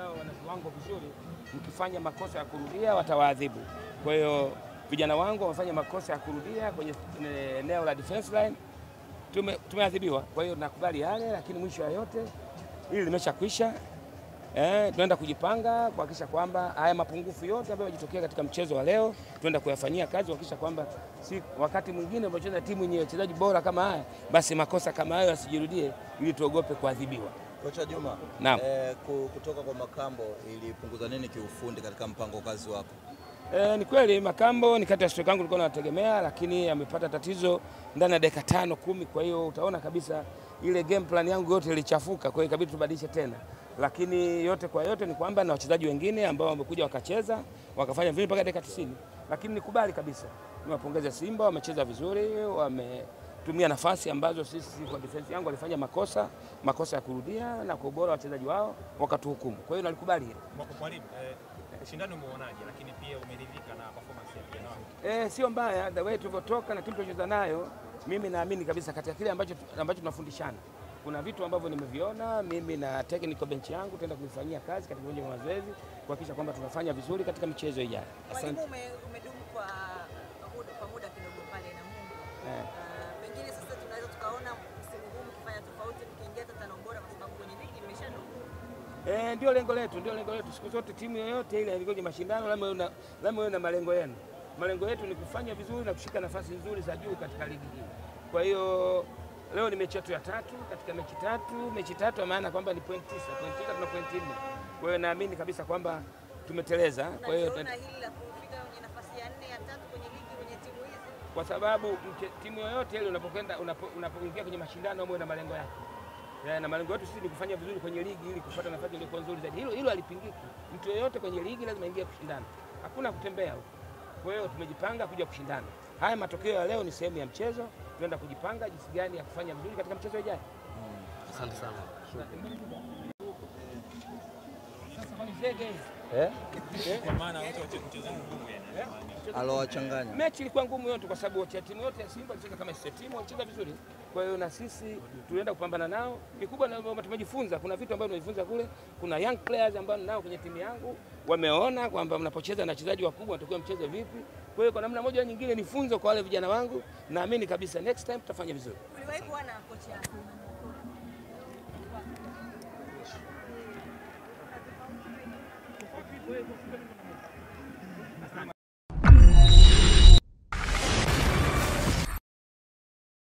ambao wana viwango vizuri, mkifanya makosa ya kurudia watawaadhibu. Kwa hiyo vijana wangu wamefanya makosa ya kurudia kwenye eneo la defense line, tumeadhibiwa. Kwa hiyo nakubali yale, lakini mwisho wa yote hili limeshakwisha. Tunaenda kujipanga kuhakikisha kwamba haya mapungufu yote ambayo yajitokea katika mchezo wa leo tunaenda kuyafanyia kazi, kuhakikisha kwamba si wakati mwingine unapocheza timu yenye wachezaji bora kama haya, basi makosa kama hayo yasijirudie, ili tuogope kuadhibiwa. Kocha Juma, kutoka kwa Makambo ilipunguza nini kiufundi katika mpango kazi wako? Ni kweli Makambo ni kati ya striker wangu nilikuwa nategemea, lakini amepata tatizo ndani ya dakika 5-10. Kwa hiyo utaona kabisa ile game plan yangu yote ilichafuka, kwa hiyo ikabidi tubadilishe tena. Lakini yote kwa yote ni kwamba na wachezaji wengine ambao wamekuja wakacheza wakafanya vizuri mpaka dakika 90. Lakini nikubali kabisa, niwapongeze Simba, wamecheza vizuri, wametumia nafasi ambazo sisi kwa defense yangu walifanya makosa ya kurudia, na kwa ubora wa wachezaji wao wakatuhukumu. Kwa hiyo nalikubali hilo. Mwalimu, shindano umeonaje, lakini pia umeridhika na performance ya vijana wako? Sio mbaya the way tulivyotoka na timu tuliyocheza nayo. Mimi naamini kabisa katika kile ambacho tunafundishana, kuna vitu ambavyo nimeviona mimi na technical bench yangu, tutaenda kufanyia kazi katika uwanja wa mazoezi kuhakikisha kwamba tunafanya vizuri katika michezo ijayo. Asante. Umedumu kwa muda kidogo pale na Mungu. Pengine sasa tunaweza tukaona msimu huu mkifanya tofauti, mkiingia hata 5 bora, kwa sababu kwenye ligi mmeshadumu. Ndio lengo letu. Siku zote timu yoyote ile ilikuwa mashindano lazima iwe na malengo yenu. Malengo yetu ni kufanya vizuri na kushika nafasi nzuri za juu katika ligi hii. Kwa hiyo leo ni mechi yetu ya 3 katika mechi tatu maana kwamba ni point 9 tuna point 4. Kwa hiyo naamini kabisa kwamba tumeteleza. Kwa hiyo tunaona hili la kufika kwenye nafasi ya 4 ya 3 kwenye ligi kwenye timu hizi, kwa sababu timu yoyote ile unapoingia kwenye mashindano uwe na malengo yako. Na malengo yetu sisi ni kufanya vizuri kwenye ligi ili kupata nafasi iliyo nzuri zaidi. Hilo halipingiki. Mtu yeyote kwenye ligi lazima aingie kushindana. Hakuna kutembea huko. Kwa hiyo tumejipanga kuja kushindana. Haya matokeo ya leo ni sehemu ya mchezo. Tunaenda kujipanga jinsi gani ya kufanya vizuri katika mchezo ujao. Asante sana. Kwa maana wote mchezo ngumu yani. Alowachanganya. Mechi ilikuwa ngumu yote kwa sababu timu yote ya Simba ilicheza kama timu, walicheza vizuri. Kwa hiyo na sisi tulienda kupambana nao. Kikubwa na tumejifunza, kuna vitu ambavyo tumejifunza kule. Kuna young players ambao nao kwenye timu yangu wameona kwamba mnapocheza na wachezaji wakubwa natakiwa mcheze vipi. Kwa hiyo kwa namna moja nyingine ni funzo kwa wale vijana wangu, naamini kabisa next time tutafanya vizuri. Uliwahi kuona kocha yako?